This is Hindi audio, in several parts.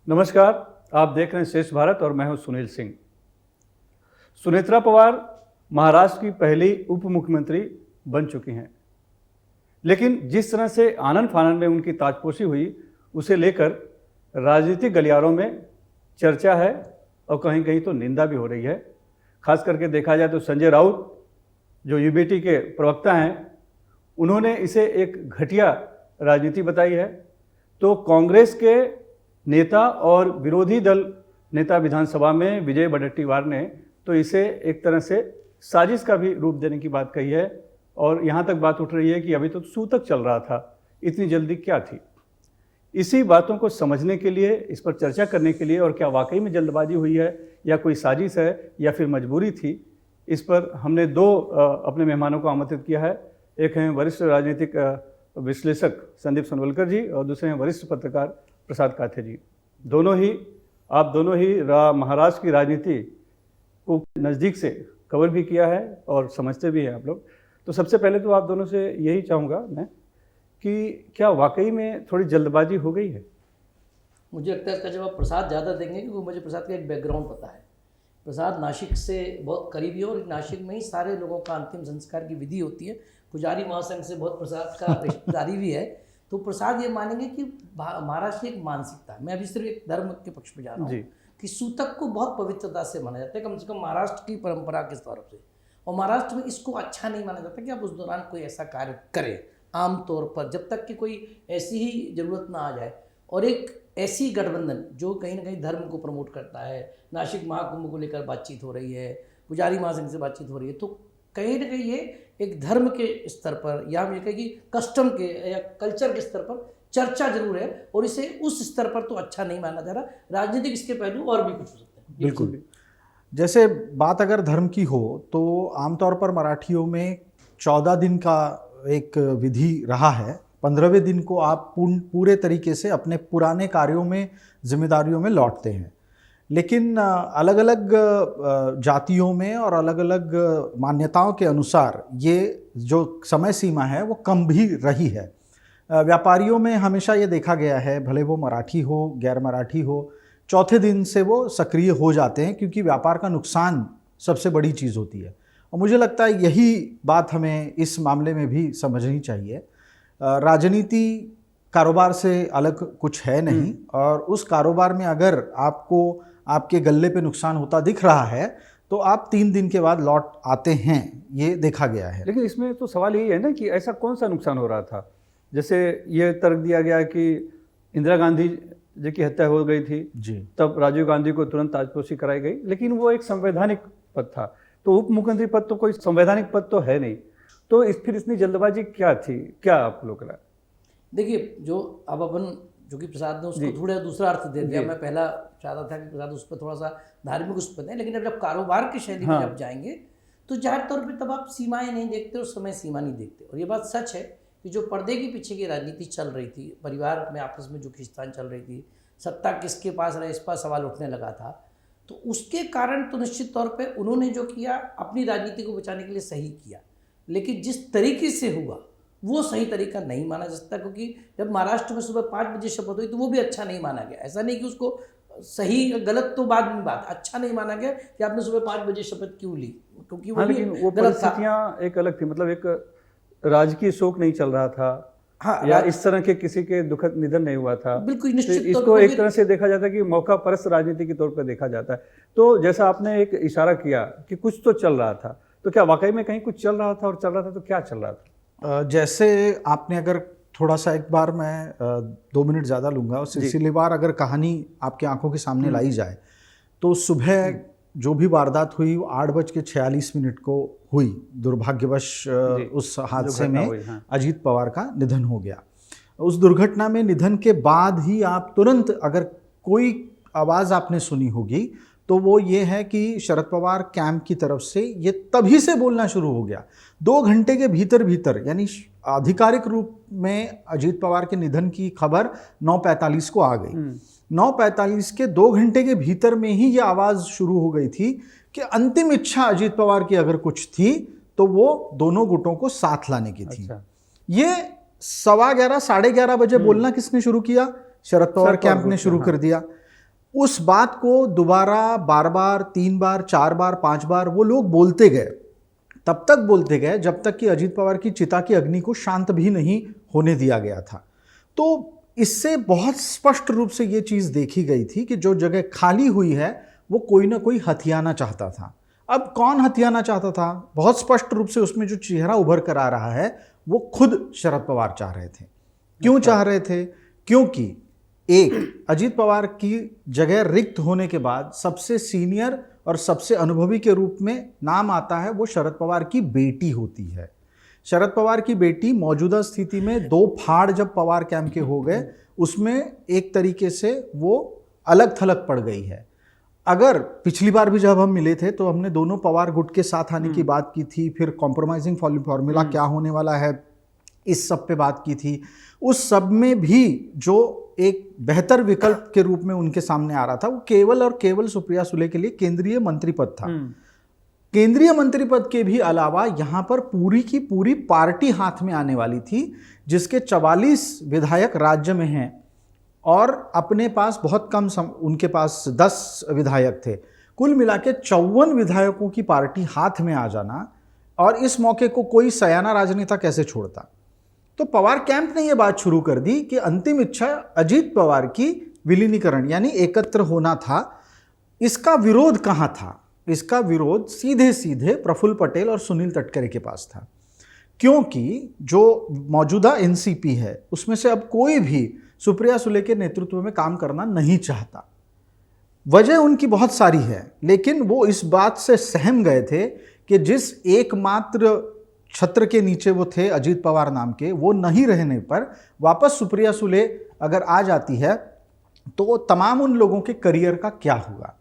नमस्कार, आप देख रहे हैं श्रेष्ठ भारत और मैं हूं सुनील सिंह। सुनेत्रा पवार महाराष्ट्र की पहली उप मुख्यमंत्री बन चुकी हैं, लेकिन जिस तरह से आनन फानन में उनकी ताजपोशी हुई, उसे लेकर राजनीतिक गलियारों में चर्चा है और कहीं कहीं तो निंदा भी हो रही है। खास करके देखा जाए तो संजय राउत जो यूबीटी के प्रवक्ता हैं, उन्होंने इसे एक घटिया राजनीति बताई है। तो कांग्रेस के नेता और विरोधी दल नेता विधानसभा में विजय वडेट्टीवार ने तो इसे एक तरह से साजिश का भी रूप देने की बात कही है। और यहाँ तक बात उठ रही है कि अभी तो सूतक चल रहा था, इतनी जल्दी क्या थी। इसी बातों को समझने के लिए, इस पर चर्चा करने के लिए और क्या वाकई में जल्दबाजी हुई है या कोई साजिश है या फिर मजबूरी थी, इस पर हमने दो अपने मेहमानों को आमंत्रित किया है। एक हैं वरिष्ठ राजनीतिक विश्लेषक संदीप सोनवलकर जी और दूसरे हैं वरिष्ठ पत्रकार प्रसाद काथे जी। आप दोनों ही महाराष्ट्र की राजनीति को नज़दीक से कवर भी किया है और समझते भी हैं आप लोग। तो सबसे पहले तो आप दोनों से यही चाहूँगा मैं कि क्या वाकई में थोड़ी जल्दबाजी हो गई है? मुझे लगता है इसका जवाब प्रसाद ज़्यादा देंगे, क्योंकि मुझे प्रसाद का एक बैकग्राउंड पता है। प्रसाद नासिक से बहुत करीबी है और नासिक में ही सारे लोगों का अंतिम संस्कार की विधि होती है। पुजारी महासंघ से बहुत प्रसाद का रिश्तेदारी भी है। तो प्रसाद ये मानेंगे कि महाराष्ट्र की एक मानसिकता है। मैं अभी सिर्फ एक धर्म के पक्ष में जा रहा हूँ कि सूतक को बहुत पवित्रता से माना जाता है, कम से कम महाराष्ट्र की परंपरा के तौर से। और महाराष्ट्र में इसको अच्छा नहीं माना जाता कि आप उस दौरान कोई ऐसा कार्य करें, आमतौर पर जब तक कि कोई ऐसी ही ज़रूरत ना आ जाए। और एक ऐसी गठबंधन जो कहीं ना कहीं धर्म को प्रमोट करता है, नासिक महाकुंभ को लेकर बातचीत हो रही है, पुजारी महासंघ से बातचीत हो रही है, तो कहीं ना कहीं ये एक धर्म के स्तर पर या हम ये कहें कि कस्टम के या कल्चर के स्तर पर चर्चा जरूर है। और इसे उस स्तर पर तो अच्छा नहीं माना जा रहा। राजनीतिक इसके पहलू और भी कुछ हो सकते हैं। बिल्कुल। जैसे बात अगर धर्म की हो तो आमतौर पर मराठियों में 14 दिन का एक विधि रहा है। 15वें दिन को आप पूरे तरीके से अपने पुराने कार्यों में, जिम्मेदारियों में लौटते हैं। लेकिन अलग अलग जातियों में और अलग अलग मान्यताओं के अनुसार ये जो समय सीमा है वो कम भी रही है। व्यापारियों में हमेशा ये देखा गया है, भले वो मराठी हो, गैर मराठी हो, चौथे दिन से वो सक्रिय हो जाते हैं, क्योंकि व्यापार का नुकसान सबसे बड़ी चीज़ होती है। और मुझे लगता है यही बात हमें इस मामले में भी समझनी चाहिए। राजनीति कारोबार से अलग कुछ है नहीं, और उस कारोबार में अगर आपको आपके गल्ले पे नुकसान होता दिख रहा है तो आप 3 दिन के बाद लौट आते हैं, ये देखा गया है। लेकिन इसमें तो सवाल यही है ना कि ऐसा कौन सा नुकसान हो रहा था। जैसे ये तर्क दिया गया कि इंदिरा गांधी जी की हत्या हो गई थी जी, तब राजीव गांधी को तुरंत ताजपोशी कराई गई, लेकिन वो एक संवैधानिक पद था। तो उप मुख्यमंत्री पद तो कोई संवैधानिक पद तो है नहीं। तो फिर इतनी जल्दबाजी क्या थी, क्या आप लोग लगा? देखिए, जो अब अपन जो कि प्रसाद ने उसको थोड़ा दूसरा अर्थ दे दिया। मैं पहला चाहता था कि प्रसाद उस पर थोड़ा सा धार्मिक उस पर दें, लेकिन अब जब कारोबार की शैली में जब जाएंगे तो जाहिर तौर पे तब आप सीमाएं नहीं देखते और समय सीमा नहीं देखते। और ये बात सच है कि जो पर्दे के पीछे की राजनीति चल रही थी, परिवार में आपस में जो खींचतान चल रही थी, सत्ता किसके पास रहे इस पर सवाल उठने लगा था, तो उसके कारण तो निश्चित तौर पर उन्होंने जो किया अपनी राजनीति को बचाने के लिए सही किया। लेकिन जिस तरीके से हुआ वो सही तरीका नहीं माना जा सकता, क्योंकि जब महाराष्ट्र में सुबह 5 बजे शपथ हुई तो वो भी अच्छा नहीं माना गया। ऐसा नहीं कि उसको सही गलत तो बाद में बात, अच्छा नहीं माना गया कि आपने सुबह 5 बजे शपथ क्यों ली, क्योंकि वो परिस्थितियाँ एक अलग थी। मतलब एक राजकीय शोक नहीं चल रहा था, या इस तरह के किसी के दुखद निधन नहीं हुआ था। बिल्कुल निश्चित। तो इसको एक तरह से देखा जाता है कि मौका परस्त राजनीति के तौर पर देखा जाता है। तो जैसा आपने एक इशारा किया कि कुछ तो चल रहा था, तो क्या वाकई में कहीं कुछ चल रहा था, और चल रहा था तो क्या चल रहा था? जैसे आपने अगर थोड़ा सा एक बार मैं 2 मिनट ज़्यादा लूँगा, और सिलसिलेवार अगर कहानी आपके आंखों के सामने लाई जाए तो सुबह जो भी वारदात हुई वो 8:46 को हुई। दुर्भाग्यवश उस हादसे में अजीत पवार का निधन हो गया। उस दुर्घटना में निधन के बाद ही आप तुरंत अगर कोई आवाज़ आपने सुनी होगी तो वो ये है कि शरद पवार कैंप की तरफ से ये तभी से बोलना शुरू हो गया। 2 घंटे के भीतर यानी आधिकारिक रूप में अजीत पवार के निधन की खबर 9:45 को आ गई। 9:45 के 2 घंटे के भीतर में ही ये आवाज़ शुरू हो गई थी कि अंतिम इच्छा अजीत पवार की अगर कुछ थी तो वो दोनों गुटों को साथ लाने की थी। ये 11:15 साढ़े 11 बजे बोलना किसने शुरू किया? शरद पवार कैंप ने शुरू कर दिया। उस बात को दोबारा बार बार 3 बार 4 बार 5 बार वो लोग बोलते गए, तब तक बोलते गए जब तक कि अजीत पवार की चिता की अग्नि को शांत भी नहीं होने दिया गया था। तो इससे बहुत स्पष्ट रूप से ये चीज़ देखी गई थी कि जो जगह खाली हुई है वो कोई ना कोई हथियाना चाहता था। अब कौन हथियाना चाहता था? बहुत स्पष्ट रूप से उसमें जो चेहरा उभर कर आ रहा है वो खुद शरद पवार चाह रहे थे। क्यों चाह रहे थे? क्योंकि एक, अजीत पवार की जगह रिक्त होने के बाद सबसे सीनियर और सबसे अनुभवी के रूप में नाम आता है वो शरद पवार की बेटी होती है। शरद पवार की बेटी मौजूदा स्थिति में 2 फाड़ जब पवार कैंप के हो गए उसमें एक तरीके से वो अलग थलग पड़ गई है। अगर पिछली बार भी जब हम मिले थे तो हमने दोनों पवार गुट के साथ आने की बात की थी, फिर कॉम्प्रोमाइजिंग फॉर्मूला क्या होने वाला है इस सब पे बात की थी। उस सब में भी जो एक बेहतर विकल्प के रूप में उनके सामने आ रहा था वो केवल और केवल सुप्रिया सुले के लिए केंद्रीय मंत्री पद था। केंद्रीय मंत्री पद के भी अलावा यहाँ पर पूरी की पूरी पार्टी हाथ में आने वाली थी, जिसके 44 विधायक राज्य में हैं और अपने पास बहुत कम उनके पास 10 विधायक थे। कुल मिला के 54 विधायकों की पार्टी हाथ में आ जाना, और इस मौके को कोई सयाना राजनेता कैसे छोड़ता। तो पवार कैंप ने यह बात शुरू कर दी कि अंतिम इच्छा अजीत पवार की विलीनीकरण यानी एकत्र होना था। इसका विरोध कहाँ था? इसका विरोध सीधे सीधे प्रफुल्ल पटेल और सुनील तटकरे के पास था, क्योंकि जो मौजूदा एनसीपी है उसमें से अब कोई भी सुप्रिया सुले के नेतृत्व में काम करना नहीं चाहता। वजह उनकी बहुत सारी है, लेकिन वो इस बात से सहम गए थे कि जिस एकमात्र छत्र के नीचे वो थे अजीत पवार नाम के, वो नहीं रहने पर वापस सुप्रिया सुले अगर आ जाती है तो तमाम उन लोगों के करियर का क्या हुआ।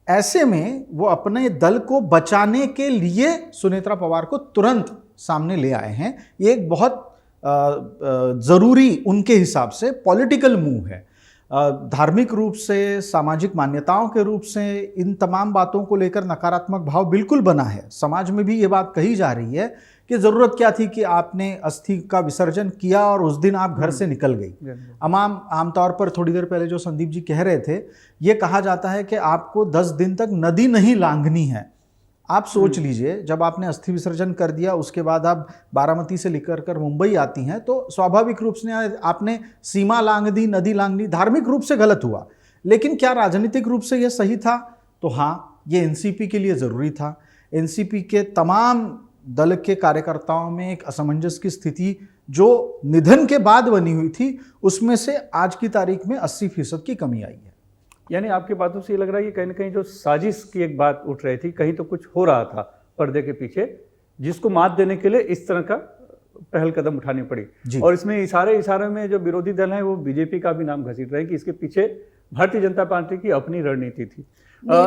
ऐसे में वो अपने दल को बचाने के लिए सुनेत्रा पवार को तुरंत सामने ले आए हैं। ये एक बहुत ज़रूरी उनके हिसाब से पॉलिटिकल मूव है। धार्मिक रूप से, सामाजिक मान्यताओं के रूप से इन तमाम बातों को लेकर नकारात्मक भाव बिल्कुल बना है। समाज में भी ये बात कही जा रही है कि ज़रूरत क्या थी कि आपने अस्थि का विसर्जन किया और उस दिन आप घर से निकल गई। आमतौर पर थोड़ी देर पहले जो संदीप जी कह रहे थे, ये कहा जाता है कि आपको 10 दिन तक नदी नहीं लांघनी है। आप सोच लीजिए, जब आपने अस्थि विसर्जन कर दिया उसके बाद आप बारामती से लेकर कर मुंबई आती हैं तो स्वाभाविक रूप से आपने सीमा लांघ दी, नदी लांघ दी। धार्मिक रूप से गलत हुआ, लेकिन क्या राजनीतिक रूप से यह सही था? तो हाँ, ये एनसीपी के लिए ज़रूरी था। एनसीपी के तमाम दल के कार्यकर्ताओं में एक असमंजस की स्थिति जो निधन के बाद बनी हुई थी, उसमें से आज की तारीख में 80% की कमी आई है। यानी आपकी बातों से ये लग रहा है कि कहीं ना कहीं जो साजिश की एक बात उठ रही थी, कहीं तो कुछ हो रहा था पर्दे के पीछे, जिसको मात देने के लिए इस तरह का पहल कदम उठानी पड़ी। और इसमें इशारे में जो विरोधी दल हैं वो बीजेपी का भी नाम घसीट रहे हैं कि इसके पीछे भारतीय जनता पार्टी की अपनी रणनीति थी।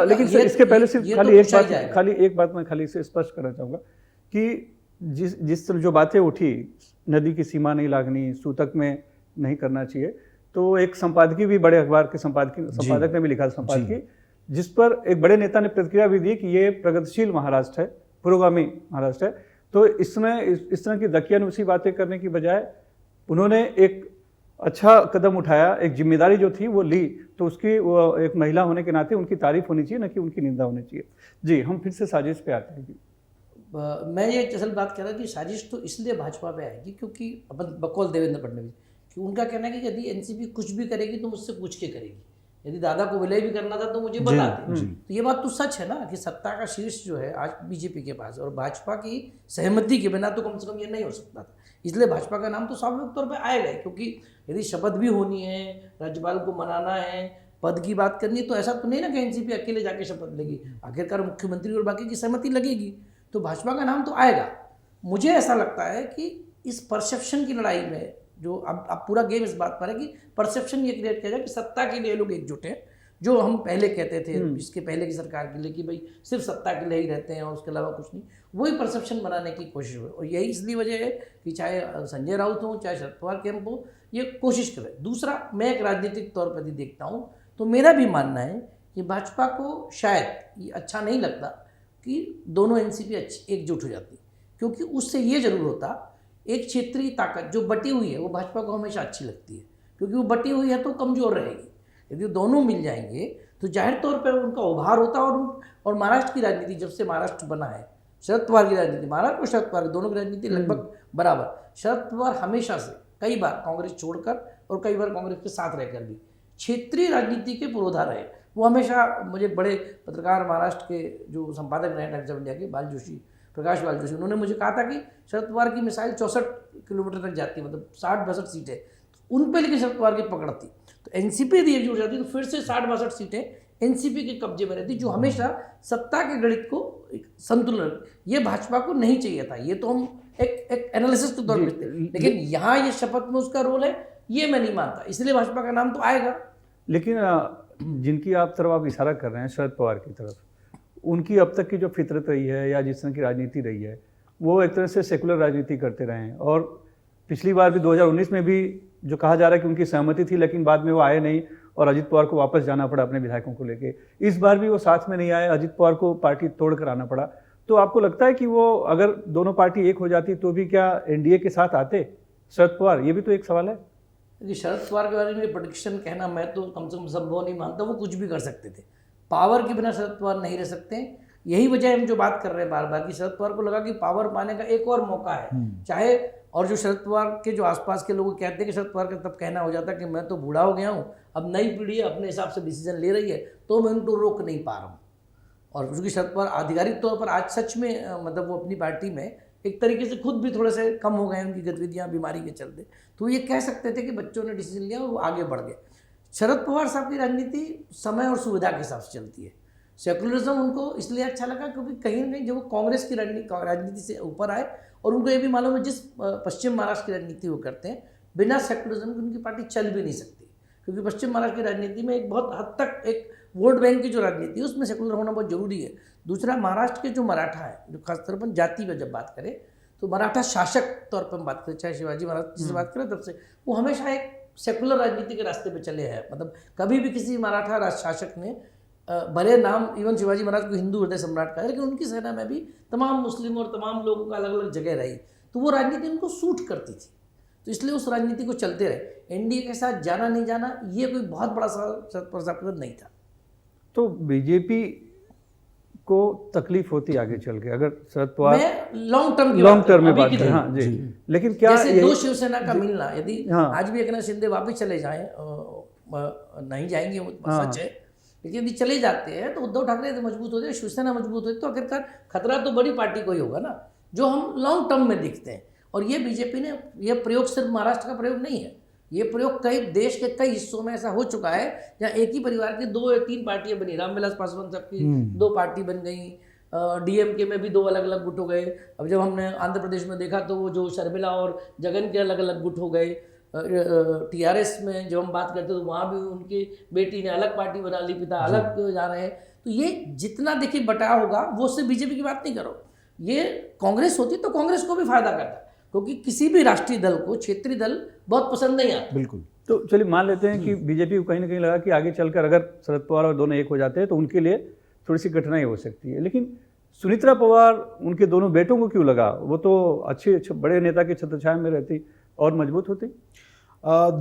लेकिन इसके पहले सिर्फ खाली एक बात मैं खाली से स्पष्ट करना चाहूँगा कि जिस तरह जो बातें उठी, नदी की सीमा नहीं लांघनी, सूतक में नहीं करना चाहिए, तो एक संपादकीय भी, बड़े अखबार के संपादक ने भी लिखा संपादकीय, जिस पर एक बड़े नेता ने प्रतिक्रिया भी दी कि ये प्रगतिशील महाराष्ट्र है, पुरोगामी महाराष्ट्र है। तो इस तरह की दकियानुसी बातें करने की बजाय उन्होंने एक अच्छा कदम उठाया, एक जिम्मेदारी जो थी वो ली। तो उसकी वो एक महिला होने के नाते उनकी तारीफ होनी चाहिए, न कि उनकी निंदा होनी चाहिए। जी, हम फिर से साजिश पे आते हैं। मैं ये असल बात कह रहा कि साजिश तो इसलिए भाजपा पे आएगी क्योंकि अपन बकौल देवेंद्र फडणवीस कि उनका कहना है कि यदि एनसीपी कुछ भी करेगी तो मुझसे पूछ के करेगी। यदि दादा को विलय भी करना था तो मुझे बताते। तो ये बात तो सच है ना कि सत्ता का शीर्ष जो है आज बीजेपी के पास, और भाजपा की सहमति के बिना तो कम से कम ये नहीं हो सकता था। इसलिए भाजपा का नाम तो स्वाभाविक तौर पर आएगा, क्योंकि यदि शपथ भी होनी है, राज्यपाल को मनाना है, पद की बात करनी है, तो ऐसा तो नहीं ना कि एनसीपी अकेले जाके शपथ लेगी। आखिरकार मुख्यमंत्री और बाकी की सहमति लगेगी, तो भाजपा का नाम तो आएगा। मुझे ऐसा लगता है कि इस परसेप्शन की लड़ाई में जो अब पूरा गेम इस बात पर है कि परसेप्शन ये क्रिएट किया जाए कि सत्ता के लिए लोग एकजुट हैं, जो हम पहले कहते थे इसके पहले की सरकार के लिए कि भाई सिर्फ सत्ता के लिए ही रहते हैं और उसके अलावा कुछ नहीं, वही परसेप्शन बनाने की कोशिश हो। और यही इसलिए वजह है कि चाहे संजय राउत हो, चाहे शरद पवार कैंप हो, ये कोशिश करें। दूसरा, मैं एक राजनीतिक तौर पर भी देखता हूँ तो मेरा भी मानना है कि भाजपा को शायद ये अच्छा नहीं लगता कि दोनों एनसीपी एकजुट हो जाती, क्योंकि उससे ये जरूर होता एक क्षेत्रीय ताकत जो बटी हुई है वो भाजपा को हमेशा अच्छी लगती है, क्योंकि वो बटी हुई है तो कमज़ोर रहेगी। यदि दोनों मिल जाएंगे तो जाहिर तौर पर उनका उभार होता है। और महाराष्ट्र की राजनीति जब से महाराष्ट्र बना है, शरद पवार की राजनीति, महाराष्ट्र और शरद पवार दोनों की राजनीति लगभग बराबर। शरद पवार हमेशा से कई बार कांग्रेस छोड़कर और कई बार कांग्रेस के साथ रहकर भी क्षेत्रीय राजनीति के पुरोधा रहे। वो हमेशा, मुझे बड़े पत्रकार महाराष्ट्र के जो संपादक रहे टाइम्स ऑफ इंडिया के, बाल जोशी, प्रकाश बाल जोशी, उन्होंने मुझे कहा था कि शरद पवार की मिसाइल 64 किलोमीटर तक जाती है, मतलब 60-62 सीटें उन पे, लेकिन शरद पवार की पकड़ थी। तो एनसीपी यदि एकजुट हो जाती तो फिर से 60-62 सीटें एनसीपी के कब्जे में रहती, जो हमेशा सत्ता के गणित को संतुलन, ये भाजपा को नहीं चाहिए था। ये तो हम एक एनालिसिस के तौर पर, लेकिन यहाँ ये शपथ में उसका रोल है, ये मैं नहीं मानता, इसलिए भाजपा का नाम तो आएगा। लेकिन जिनकी आप तरफ आप इशारा कर रहे हैं शरद पवार की तरफ, उनकी अब तक की जो फितरत रही है या जिस तरह की राजनीति रही है, वो एक तरह से सेकुलर राजनीति करते रहे हैं। और पिछली बार भी 2019 में भी जो कहा जा रहा है कि उनकी सहमति थी, लेकिन बाद में वो आए नहीं और अजित पवार को वापस जाना पड़ा अपने विधायकों को लेके। इस बार भी वो साथ में नहीं आए, अजित पवार को पार्टी तोड़ कर आना पड़ा। तो आपको लगता है कि वो अगर दोनों पार्टी एक हो जाती तो भी क्या एनडीए के साथ आते शरद पवार? ये भी तो एक सवाल है कि शरद पवार के बारे में प्रेडिक्शन कहना मैं तो कम से कम संभव नहीं मानता। वो कुछ भी कर सकते थे, पावर के बिना शरद पवार नहीं रह सकते। यही वजह हम जो बात कर रहे हैं बार बार कि शरद पवार को लगा कि पावर पाने का एक और मौका है, चाहे, और जो शरद पवार के जो आसपास के लोग कहते हैं कि शरद पवार का तब कहना हो जाता कि मैं तो बूढ़ा हो गया हूँ, अब नई पीढ़ी अपने हिसाब से डिसीजन ले रही है तो मैं उनको रोक नहीं पा रहा हूँ। और क्योंकि शरद पवार आधिकारिक तौर पर आज सच में मतलब वो अपनी पार्टी में एक तरीके से खुद भी थोड़े से कम हो गए उनकी गतिविधियाँ बीमारी के चलते, तो ये कह सकते थे कि बच्चों ने डिसीजन लिया और वो आगे बढ़ गए। शरद पवार साहब की राजनीति समय और सुविधा के हिसाब से चलती है। सेकुलरिज्म उनको इसलिए अच्छा लगा क्योंकि कहीं ना कहीं जब वो कांग्रेस की राजनीति से ऊपर आए, और उनको ये भी मालूम है जिस पश्चिम महाराष्ट्र की राजनीति वो करते हैं, बिना सेकुलरिज्म की उनकी पार्टी चल भी नहीं सकती, क्योंकि पश्चिम महाराष्ट्र की राजनीति में एक बहुत हद तक एक वोट बैंक की जो राजनीति है उसमें सेकुलर होना बहुत जरूरी है। दूसरा, महाराष्ट्र के जो मराठा है, जो खासतौर पर जाति में जब बात करें तो मराठा शासक तौर पर हम बात करें, चाहे शिवाजी महाराज जी से बात करें, तब से वो हमेशा एक सेकुलर राजनीति के रास्ते पे चले हैं। मतलब कभी भी किसी मराठा शासक ने भले नाम इवन शिवाजी महाराज को हिंदू हृदय सम्राट का है, लेकिन उनकी सेना में भी तमाम मुस्लिम और तमाम लोगों का अलग अलग जगह रही, तो वो राजनीति उनको सूट करती थी, तो इसलिए उस राजनीति को चलते रहे। एनडीए के साथ जाना नहीं जाना ये कोई बहुत बड़ा शरद पवार नहीं था। तो बीजेपी को तकलीफ होती आगे चल के अगर शरद पवार लॉन्ग टर्म में बात करें, हाँ जी, लेकिन क्या जैसे दो शिवसेना का मिलना, यदि हाँ, आज भी एकनाथ शिंदे वापस चले जाएं, नहीं जाएंगे वो सच है, लेकिन यदि चले जाते हैं तो उद्धव ठाकरे मजबूत होते हैं, शिवसेना मजबूत होती है, तो आखिरकार खतरा तो बड़ी पार्टी को ही होगा ना, जो हम लॉन्ग टर्म में दिखते हैं। और ये बीजेपी ने, ये प्रयोग सिर्फ महाराष्ट्र का प्रयोग नहीं है, ये प्रयोग कई देश के कई हिस्सों में ऐसा हो चुका है जहाँ एक ही परिवार की 2 या 3 पार्टियां बनी। रामविलास पासवान साहब की 2 पार्टी बन गई, डीएमके में भी 2 अलग अलग गुट हो गए। अब जब हमने आंध्र प्रदेश में देखा तो वो जो शर्मिला और जगन के अलग अलग गुट हो गए। टीआरएस में जब हम बात करते तो वहाँ भी उनकी बेटी ने अलग पार्टी बना ली, पिता अलग जा रहे हैं। तो ये जितना देखिए बटाव होगा, वो सिर्फ बीजेपी की बात नहीं करो, ये कांग्रेस होती तो कांग्रेस को भी फायदा करता, क्योंकि किसी भी राष्ट्रीय दल को क्षेत्रीय दल बहुत पसंद नहीं आता। बिल्कुल। तो चलिए मान लेते हैं कि बीजेपी को कहीं ना कहीं लगा कि आगे चलकर अगर शरद पवार और दोनों एक हो जाते हैं तो उनके लिए थोड़ी सी कठिनाई हो सकती है, लेकिन सुनेत्रा पवार, उनके दोनों बेटों को क्यों लगा? वो तो अच्छे बड़े नेता के छत्रछाया में रहती और मजबूत होती।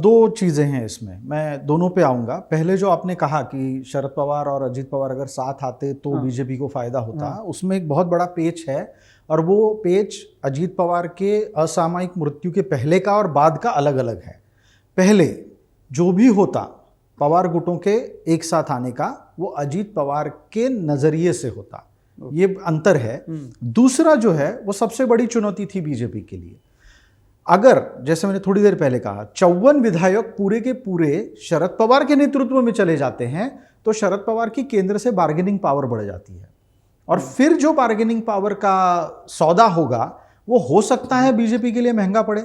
2 चीज़ें हैं इसमें, मैं दोनों पे आऊँगा। पहले जो आपने कहा कि शरद पवार और अजीत पवार अगर साथ आते तो बीजेपी को फ़ायदा होता, उसमें एक बहुत बड़ा पेच है, और वो पेच अजीत पवार के असामयिक मृत्यु के पहले का और बाद का अलग अलग है। पहले जो भी होता पवार गुटों के एक साथ आने का, वो अजीत पवार के नज़रिए से होता, ये अंतर है। दूसरा जो है वो सबसे बड़ी चुनौती थी बीजेपी के लिए। अगर जैसे मैंने थोड़ी देर पहले कहा 54 विधायक पूरे के पूरे शरद पवार के नेतृत्व में चले जाते हैं, तो शरद पवार की केंद्र से बार्गेनिंग पावर बढ़ जाती है, और फिर जो बार्गेनिंग पावर का सौदा होगा वो हो सकता है बीजेपी के लिए महंगा पड़े।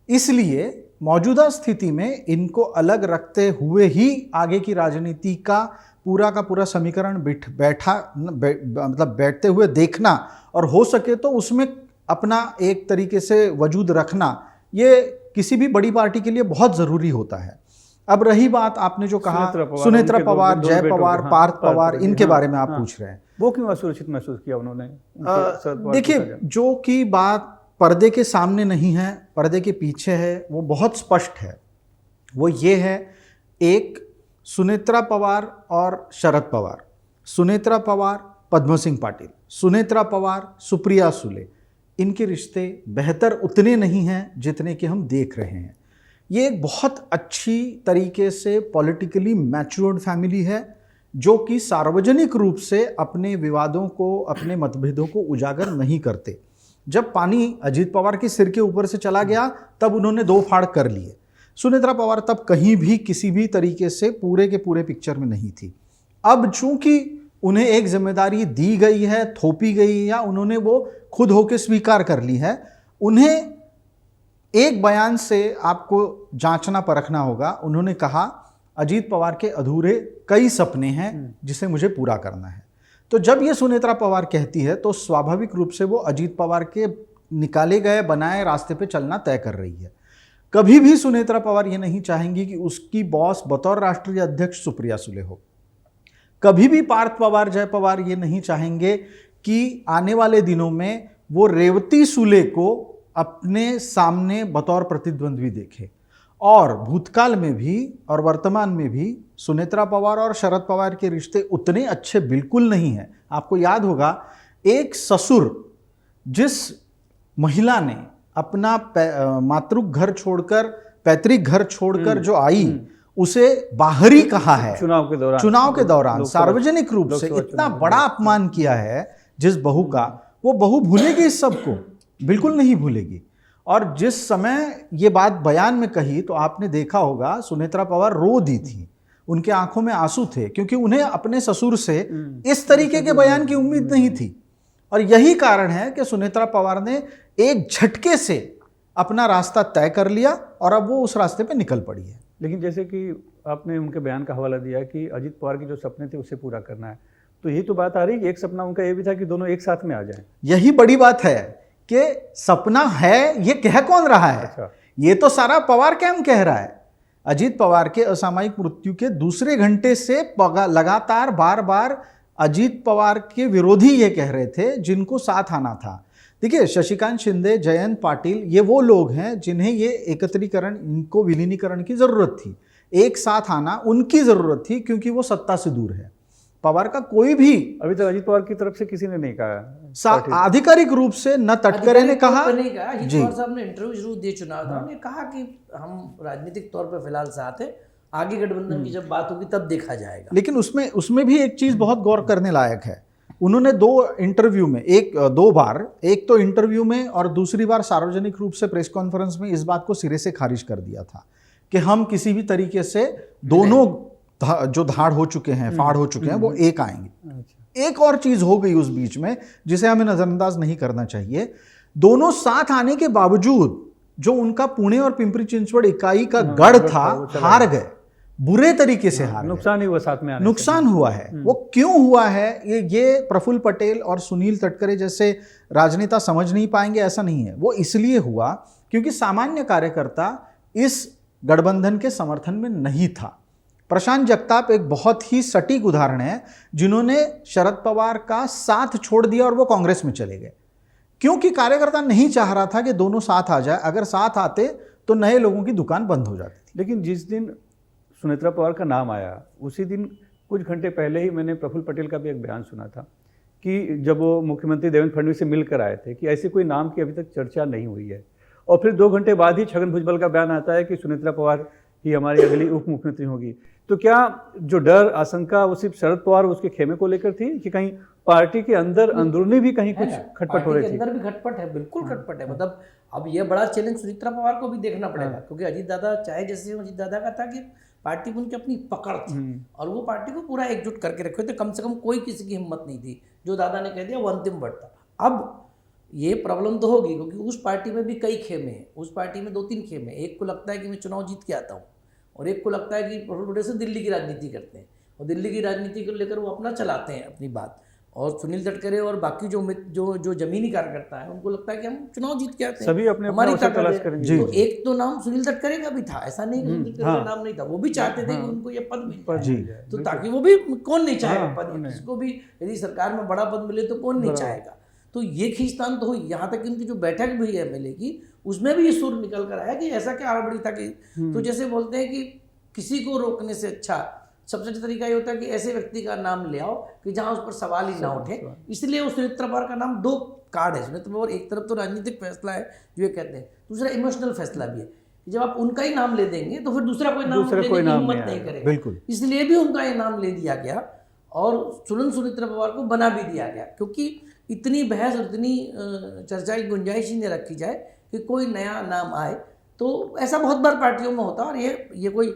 इसलिए मौजूदा स्थिति में इनको अलग रखते हुए ही आगे की राजनीति का पूरा समीकरण बैठते हुए देखना, और हो सके तो उसमें अपना एक तरीके से वजूद रखना, ये किसी भी बड़ी पार्टी के लिए बहुत ज़रूरी होता है। अब रही बात आपने जो कहा सुनेत्रा पवार, जय पवार, पार्थ पवार, इनके बारे में आप पूछ रहे हैं, वो क्यों असुरक्षित महसूस किया उन्होंने? देखिए, जो की बात पर्दे के सामने नहीं है, पर्दे के पीछे है, वो बहुत स्पष्ट है। वो ये है, एक सुनेत्रा पवार और शरद पवार, सुनेत्रा पवार पद्म सिंह पाटिल, सुनेत्रा पवार सुप्रिया सुले, इनके रिश्ते बेहतर उतने नहीं हैं जितने कि हम देख रहे हैं। ये एक बहुत अच्छी तरीके से पॉलिटिकली मैच्योर्ड फैमिली है जो कि सार्वजनिक रूप से अपने विवादों को, अपने मतभेदों को उजागर नहीं करते। जब पानी अजीत पवार के सिर के ऊपर से चला गया तब उन्होंने दो फाड़ कर लिए। सुनेत्रा पवार तब कहीं भी किसी भी तरीके से पूरे के पूरे पिक्चर में नहीं थी। अब चूंकि उन्हें एक जिम्मेदारी दी गई है, थोपी गई है, या उन्होंने वो खुद होकर स्वीकार कर ली है, उन्हें एक बयान से आपको जांचना परखना होगा। उन्होंने कहा अजीत पवार के अधूरे कई सपने हैं जिसे मुझे पूरा करना है। तो जब ये सुनेत्रा पवार कहती है तो स्वाभाविक रूप से वो अजीत पवार के निकाले गए बनाए रास्ते पे चलना तय कर रही है। कभी भी सुनेत्रा पवार ये नहीं चाहेंगी कि उसकी बॉस बतौर राष्ट्रीय अध्यक्ष सुप्रिया सुले हो। कभी भी पार्थ पवार, जय पवार ये नहीं चाहेंगे कि आने वाले दिनों में वो रेवती सुले को अपने सामने बतौर प्रतिद्वंद्वी देखे। और भूतकाल में भी और वर्तमान में भी सुनेत्रा पवार और शरद पवार के रिश्ते उतने अच्छे बिल्कुल नहीं हैं। आपको याद होगा एक ससुर, जिस महिला ने अपना मातृ घर छोड़कर, पैतृक घर छोड़कर जो आई, उसे बाहरी कहा है चुनाव के दौरान सार्वजनिक रूप से इतना बड़ा अपमान किया है जिस बहू का, वो बहू भूलेगी इस सबको, बिल्कुल नहीं भूलेगी। और जिस समय ये बात बयान में कही तो आपने देखा होगा सुनेत्रा पवार रो दी थी, उनके आंखों में आंसू थे, क्योंकि उन्हें अपने ससुर से इस तरीके के बयान की उम्मीद नहीं थी। और यही कारण है कि सुनेत्रा पवार ने एक झटके से अपना रास्ता तय कर लिया और अब वो उस रास्ते पे निकल पड़ी है। लेकिन जैसे कि आपने उनके बयान का हवाला दिया कि अजीत पवार के जो सपने थे उसे पूरा करना है, तो यही तो बात आ रही है कि एक सपना उनका ये भी था कि दोनों एक साथ में आ जाएं। यही बड़ी बात है कि सपना है, ये कह कौन रहा है? अच्छा। ये तो सारा पवार कैंप कह रहा है। अजीत पवार के असामयिक मृत्यु के दूसरे घंटे से लगातार बार बार अजीत पवार के विरोधी ये कह रहे थे जिनको साथ आना था। देखिए, शशिकांत शिंदे, जयंत पाटिल, ये वो लोग हैं जिन्हें ये एकत्रीकरण, इनको विलीनीकरण की जरूरत थी। एक साथ आना उनकी जरूरत थी क्योंकि वो सत्ता से दूर है। पवार का कोई भी अभी तक अजीत पवार की तरफ से किसी ने नहीं कहा आधिकारिक रूप से, न तटकरे ने कहा। अजीत पवार साहब ने इंटरव्यू जरूर दिए चुनाव दौरान, उन्होंने कहा कि हम राजनीतिक तौर पर फिलहाल साथ हैं, आगे गठबंधन की जब बात होगी तब देखा जाएगा। लेकिन उसमें भी एक चीज बहुत गौर करने लायक है। उन्होंने दो इंटरव्यू में, दो बार, एक तो इंटरव्यू में और दूसरी बार सार्वजनिक रूप से प्रेस कॉन्फ्रेंस में इस बात को सिरे से खारिज कर दिया था कि हम किसी भी तरीके से दोनों जो धाड़ हो चुके हैं, फाड़ हो चुके हैं, वो एक आएंगे। एक और चीज हो गई उस बीच में जिसे हमें नजरअंदाज नहीं करना चाहिए। दोनों साथ आने के बावजूद जो उनका पुणे और पिंपरी चिंचवड़ इकाई का गढ़ था, हार गए, बुरे तरीके से हार गए। नुकसान ही हुआ, साथ में आने नुकसान हुआ है। वो क्यों हुआ है ये प्रफुल्ल पटेल और सुनील तटकरे जैसे राजनेता समझ नहीं पाएंगे, ऐसा नहीं है। वो इसलिए हुआ क्योंकि सामान्य कार्यकर्ता इस गठबंधन के समर्थन में नहीं था। प्रशांत जगताप एक बहुत ही सटीक उदाहरण है, जिन्होंने शरद पवार का साथ छोड़ दिया और वो कांग्रेस में चले गए, क्योंकि कार्यकर्ता नहीं चाह रहा था कि दोनों साथ आ जाए। अगर साथ आते तो नए लोगों की दुकान बंद हो जाती थी। लेकिन जिस दिन सुनेत्रा पवार का नाम आया उसी दिन कुछ घंटे पहले ही मैंने प्रफुल्ल पटेल का भी एक बयान सुना था कि जब वो मुख्यमंत्री देवेंद्र फडणवीस से मिलकर आए थे कि ऐसे कोई नाम की अभी तक चर्चा नहीं हुई है। और फिर 2 घंटे बाद ही छगन भुजबल का बयान आता है कि सुनेत्रा पवार ही हमारी अगली उप मुख्यमंत्री होगी। तो क्या जो डर, आशंका वो सिर्फ शरद पवार उसके खेमे को लेकर थी कि कहीं पार्टी के अंदर अंदरूनी भी कहीं कुछ खटपट हो रही थी? अंदर भी खटपट है, बिल्कुल खटपट है। मतलब अब ये बड़ा चैलेंज सुनेत्रा पवार को भी देखना पड़ेगा, क्योंकि अजीत दादा चाहे, जैसे अजीत दादा का था कि पार्टी में उनकी अपनी पकड़ थी और वो पार्टी को पूरा एकजुट करके रखे थे। कम से कम कोई किसी की हिम्मत नहीं थी। जो दादा ने कह दिया वो अंतिम वर्ड था। अब ये प्रॉब्लम तो होगी क्योंकि उस पार्टी में भी कई खेमे हैं। उस पार्टी में 2-3 खेमे, एक को लगता है कि मैं चुनाव जीत के आता हूँ और एक को लगता है कि प्रफुल्ल पटेल से दिल्ली की राजनीति करते हैं और दिल्ली की राजनीति को लेकर वो अपना चलाते हैं अपनी बात। और सुनील तटकरे और बाकी जो जमीनी कार्यकर्ता है उनको लगता है कि हम चुनाव जीत के आते हैं, सभी अपने हमारी तलाश करेंगे। तो एक तो नाम सुनील तटकरे का भी था, ऐसा नहीं कि सुनील तटकरे का नाम नहीं था। वो भी चाहते थे कि उनको ये पद मिल जाए, तो ताकि वो भी, कौन नहीं चाहेगा पद, किसको भी यदि सरकार में बड़ा पद मिले तो कौन नहीं चाहेगा। तो ये खींचतान तो हुई। यहाँ तक इनकी जो बैठक भी है एमएलए की, उसमें भी ये सुर निकल कर आया कि ऐसा क्या हड़बड़ी था कि, तो जैसे बोलते हैं कि किसी को रोकने से अच्छा सबसे अच्छा तरीका ये होता है कि ऐसे व्यक्ति का नाम ले आओ कि जहाँ उस पर सवाल ही ना उठे। इसलिए उस सुनेत्रा पवार का नाम दो कार्ड है। सुनेत्रा पवार एक तरफ तो राजनीतिक फैसला है जो ये कहते हैं, दूसरा इमोशनल फैसला भी है। जब आप उनका ही नाम ले देंगे तो फिर दूसरा कोई नाम लेने की हिम्मत नहीं करेगा। बिल्कुल, इसलिए भी उनका ये नाम ले दिया गया और सुनेत्रा पवार को बना भी दिया गया, क्योंकि इतनी बहस और इतनी चर्चा की गुंजाइश ही नहीं रखी जाए कि कोई नया नाम आए। तो ऐसा बहुत बार पार्टियों में होता है, और ये कोई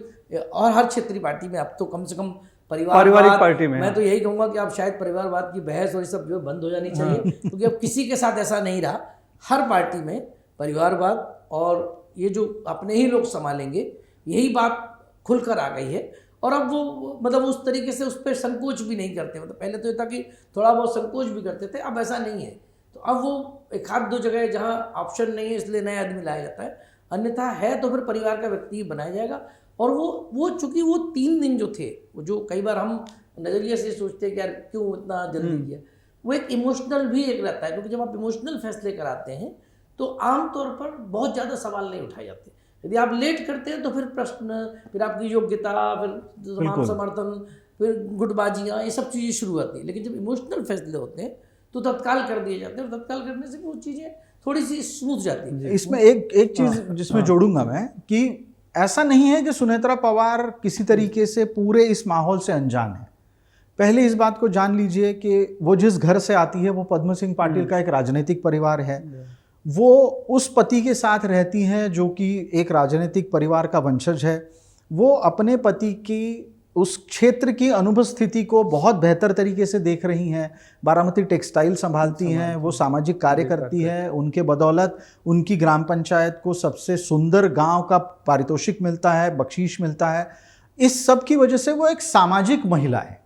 और हर क्षेत्रीय पार्टी में अब तो कम से कम पारिवारिक पार्टी में मैं तो यही कहूँगा कि अब शायद परिवारवाद की बहस और ये सब जो बंद हो जानी चाहिए, क्योंकि अब किसी के साथ ऐसा नहीं रहा। हर पार्टी में परिवारवाद और ये जो अपने ही लोग संभालेंगे, यही बात खुलकर आ गई है। और अब वो मतलब उस तरीके से उस पर संकोच भी नहीं करते। मतलब पहले तो ये था कि थोड़ा बहुत संकोच भी करते थे, अब ऐसा नहीं है। तो अब वो एक आध दो जगह जहाँ ऑप्शन नहीं है इसलिए नया आदमी लाया जाता है, अन्यथा है तो फिर परिवार का व्यक्ति बनाया जाएगा। और वो चूंकि वो 3 दिन जो थे, वो जो कई बार हम नज़रिए से सोचते हैं कि यार क्यों इतना जल्दी किया, वो एक इमोशनल भी एक रहता है, क्योंकि जब आप इमोशनल फैसले कराते हैं तो आमतौर पर बहुत ज़्यादा सवाल नहीं उठाए जाते। यदि आप लेट करते हैं तो फिर प्रश्न, फिर आपकी योग्यता, फिर तमाम समर्थन, फिर गुटबाजियाँ, ये सब चीज़ें शुरू होती हैं। लेकिन जब इमोशनल फैसले होते हैं तो तत्काल कर दिए जाते हैं, और तत्काल करने से वो चीज़ें थोड़ी सी स्मूथ जाती हैं। इसमें एक चीज़ जिसमें जोड़ूंगा मैं कि ऐसा नहीं है कि सुनेत्रा पवार किसी तरीके से पूरे इस माहौल से अनजान है। पहले इस बात को जान लीजिए कि वो जिस घर से आती है वो पद्म सिंह पाटिल का एक राजनीतिक परिवार है। वो उस पति के साथ रहती हैं जो कि एक राजनीतिक परिवार का वंशज है। वो अपने पति की उस क्षेत्र की अनुपस्थिति को बहुत बेहतर तरीके से देख रही हैं। बारामती टेक्सटाइल संभालती हैं, वो सामाजिक कार्य करती है। उनके बदौलत उनकी ग्राम पंचायत को सबसे सुंदर गांव का पारितोषिक मिलता है, बख्शीश मिलता है। इस सब की वजह से वो एक सामाजिक महिला है।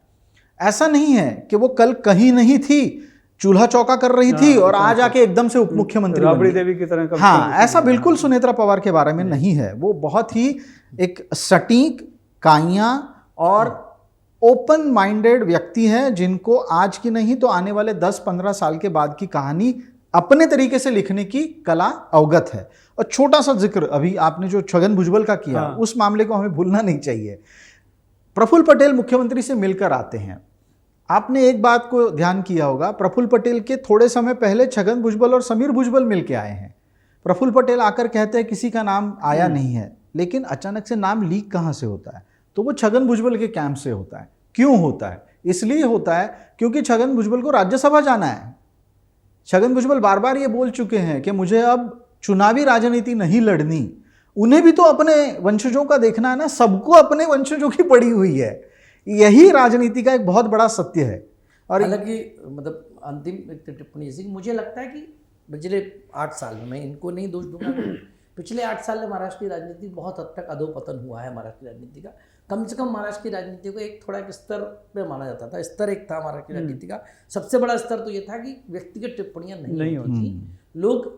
ऐसा नहीं है कि वो कल कहीं नहीं थी, चूल्हा चौका कर रही थी और आज आके एकदम से उप मुख्यमंत्री राबड़ी देवी की तरह का। हाँ, ऐसा बिल्कुल सुनेत्रा पवार के बारे में नहीं है। वो बहुत ही एक सटीक, काइयां और ओपन माइंडेड व्यक्ति हैं, जिनको आज की नहीं तो आने वाले 10-15 साल के बाद की कहानी अपने तरीके से लिखने की कला अवगत है। और छोटा सा जिक्र अभी आपने जो छगन भुजबल का किया, उस मामले को हमें भूलना नहीं चाहिए। प्रफुल्ल पटेल मुख्यमंत्री से मिलकर आते हैं। आपने एक बात को ध्यान किया होगा, प्रफुल्ल पटेल के थोड़े समय पहले छगन भुजबल और समीर भुजबल मिल के आए हैं। प्रफुल्ल पटेल आकर कहते हैं किसी का नाम आया नहीं है, लेकिन अचानक से नाम लीक कहाँ से होता है? तो वो छगन भुजबल के कैंप से होता है। क्यों होता है? इसलिए होता है क्योंकि छगन भुजबल को राज्यसभा जाना है। छगन भुजबल बार बार ये बोल चुके हैं कि मुझे अब चुनावी राजनीति नहीं लड़नी। उन्हें भी तो अपने वंशजों का देखना है ना, सबको अपने वंशजों की पड़ी हुई है। यही राजनीति का एक बहुत बड़ा सत्य है। और हालांकि मतलब अंतिम टिप्पणी जैसे कि मुझे लगता है कि पिछले 8 साल में, मैं इनको नहीं दोष दूंगा, पिछले 8 साल में महाराष्ट्र की राजनीति बहुत हद तक अधोपतन हुआ है। महाराष्ट्र की राजनीति का कम से कम महाराष्ट्र की राजनीति को एक थोड़ा एक स्तर पे माना जाता था। स्तर एक था महाराष्ट्र की राजनीति का। सबसे बड़ा स्तर तो ये था कि व्यक्तिगत टिप्पणियां नहीं होती। लोग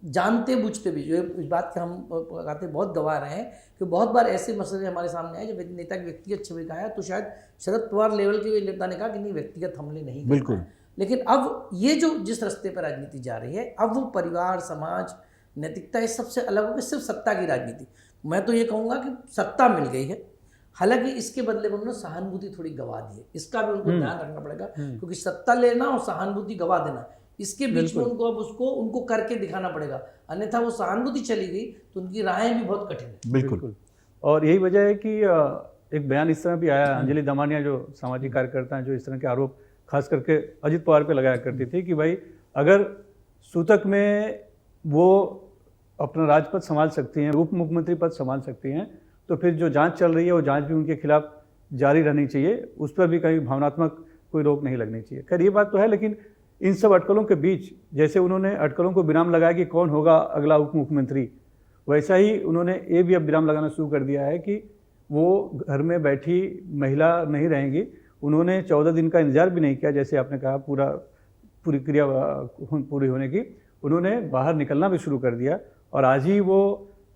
जानते बूझते भी, जो इस बात के हम कहते बहुत गवाह रहे हैं कि बहुत बार ऐसे मसले हमारे सामने आए जब नेता की व्यक्तिगत छवि का आया, तो शायद शरद पवार लेवल के नेता ने कहा कि नहीं, व्यक्तिगत हमले नहीं करना। बिल्कुल। लेकिन अब ये जो जिस रास्ते पर राजनीति जा रही है, अब वो परिवार, समाज, नैतिकता, इस सबसे अलग होकर सिर्फ सत्ता की राजनीति। मैं तो ये कहूँगा कि सत्ता मिल गई है, हालांकि इसके बदले में उन्होंने सहानुभूति थोड़ी गवा दी है। इसका भी उनको ध्यान रखना पड़ेगा, क्योंकि सत्ता लेना और सहानुभूति गवा देना, इसके बीच में उनको अब उनको करके दिखाना पड़ेगा। अन्यथा वो सहानुभूति चली गई तो उनकी राहें भी बहुत कठिन है। बिल्कुल। और यही वजह है कि एक बयान इस तरह भी आया, अंजलि दमानिया जो सामाजिक कार्यकर्ता हैं, जो इस तरह के आरोप खास करके अजित पवार पे लगाया करती थी कि भाई अगर सूतक में वो अपना राजपद संभाल सकती हैं, उप मुख्यमंत्री पद संभाल सकती हैं, तो फिर जो जांच चल रही है वो जांच भी उनके खिलाफ जारी रहनी चाहिए, उस पर भी कहीं भावनात्मक कोई रोक नहीं लगनी चाहिए। खैर ये बात तो है, लेकिन इन सब अटकलों के बीच जैसे उन्होंने अटकलों को विराम लगाया कि कौन होगा अगला उप मुख्यमंत्री, वैसा ही उन्होंने ये भी अब विराम लगाना शुरू कर दिया है कि वो घर में बैठी महिला नहीं रहेंगी। उन्होंने 14 दिन का इंतजार भी नहीं किया, जैसे आपने कहा पूरी क्रिया पूरी होने की, उन्होंने बाहर निकलना भी शुरू कर दिया। और आज ही वो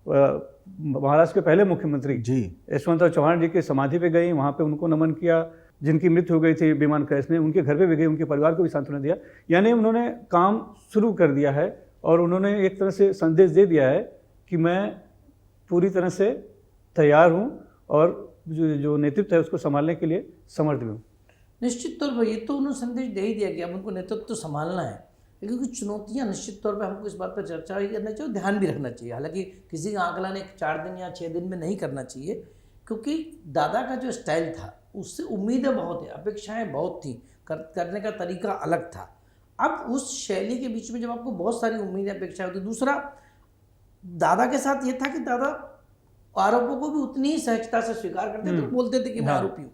महाराष्ट्र के पहले मुख्यमंत्री जी यशवंतराव चौहान जी की समाधि पे गई, वहाँ पे उनको नमन किया। जिनकी मृत्यु हो गई थी विमान क्रैश में, उनके घर पे भी गई, उनके परिवार को भी सांत्वना दिया। यानी उन्होंने काम शुरू कर दिया है और उन्होंने एक तरह से संदेश दे दिया है कि मैं पूरी तरह से तैयार हूँ और जो नेतृत्व है उसको संभालने के लिए समर्थ भी हों। निश्चित तौर पर ये तो उन्होंने संदेश दे ही दिया कि अब उनको नेतृत्व तो संभालना है, लेकिन कुछ चुनौतियां निश्चित तौर पर हमको इस बात पर चर्चा ही करना चाहिए और ध्यान भी रखना चाहिए। हालांकि किसी का आकलन 4 दिन या 6 दिन में नहीं करना चाहिए, क्योंकि दादा का जो स्टाइल था उससे उम्मीदें बहुत है, अपेक्षाएं बहुत थी, करने का तरीका अलग था। अब उस शैली के बीच में जब आपको बहुत सारी उम्मीदें अपेक्षाएं होती, दूसरा दादा के साथ ये था कि दादा आरोपों को भी उतनी ही सहजता से स्वीकार करते थे, बोलते थे कि मैं आरोपी हूँ।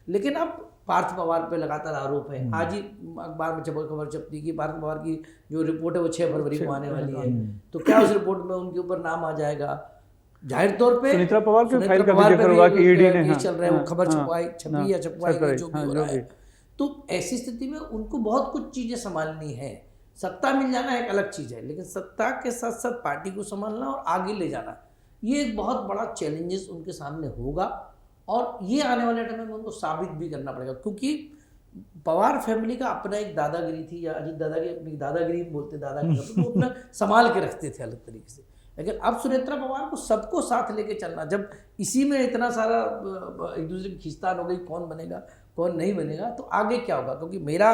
लेकिन अब पार्थ पवार पे लगातार आरोप है। आज ही अखबार में खबर छपती कि पार्थ पवार की जो रिपोर्ट है वो 6 फरवरी को आने वाली है, तो क्या उस रिपोर्ट में उनके ऊपर नाम आ जाएगा? जाहिर तौर पे सुनेत्रा पवार के फाइल का भी जिक्र हुआ कि ईडी ने चल रहा है, वो खबर छपी या छपवाई जो भी हो रहा है। तो ऐसी स्थिति में उनको बहुत कुछ चीजें संभालनी है। सत्ता मिल जाना एक अलग चीज है, लेकिन सत्ता के साथ साथ पार्टी को संभालना और आगे ले जाना, ये एक बहुत बड़ा चैलेंजेस उनके सामने होगा। और ये आने वाले टाइम में उनको साबित भी करना पड़ेगा, क्योंकि पवार फैमिली का अपना एक दादागिरी थी, या अजीत दादा की अपनी दादागिरी बोलते, दादागिरी तो वो अपना संभाल के रखते थे अलग तरीके से। लेकिन अब सुनेत्रा पवार को सबको साथ लेके चलना, जब इसी में इतना सारा एक दूसरे की खींचतान हो गई, कौन बनेगा कौन नहीं बनेगा, तो आगे क्या होगा? क्योंकि मेरा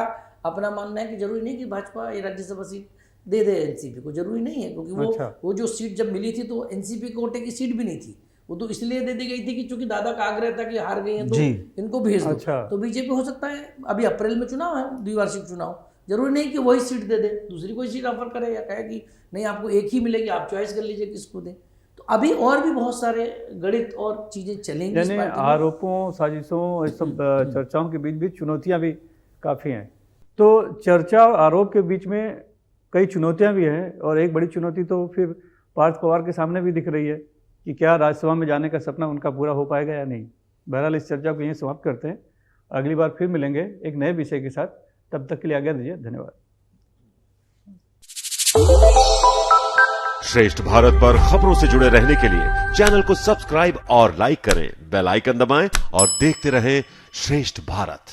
अपना मानना है कि जरूरी नहीं कि भाजपा ये राज्यसभा सीट दे दे एनसीपी को, जरूरी नहीं है, क्योंकि वो जो सीट जब मिली थी तो एनसीपी कोटे की सीट भी नहीं थी, वो तो इसलिए दे दी गई थी कि चूंकि दादा का आग्रह था कि हार गई हैं तो इनको भेज दो। तो बीजेपी हो सकता है, अभी अप्रैल में चुनाव है, द्विवार्षिक चुनाव, जरूरी नहीं कि वही सीट दे दे, दूसरी कोई सीट ऑफर करे या कहे कि नहीं आपको एक ही मिलेगी, आप चॉइस कर लीजिए किसको दें। तो अभी और भी बहुत सारे गणित और चीजें चलेंगी। यानी आरोपों, साजिशों, इस सब चर्चाओं के बीच भी चुनौतियां भी काफ़ी हैं। तो चर्चा और आरोप के बीच में कई चुनौतियां भी हैं, और एक बड़ी चुनौती तो फिर पार्थ पवार के सामने भी दिख रही है कि क्या राज्यसभा में जाने का सपना उनका पूरा हो पाएगा या नहीं। बहरहाल इस चर्चा को यहीं समाप्त करते हैं, अगली बार फिर मिलेंगे एक नए विषय के साथ। तब तक के लिए आज्ञा दीजिए, धन्यवाद। श्रेष्ठ भारत पर खबरों से जुड़े रहने के लिए चैनल को सब्सक्राइब और लाइक करें, बेल आइकन दबाएं और देखते रहें श्रेष्ठ भारत।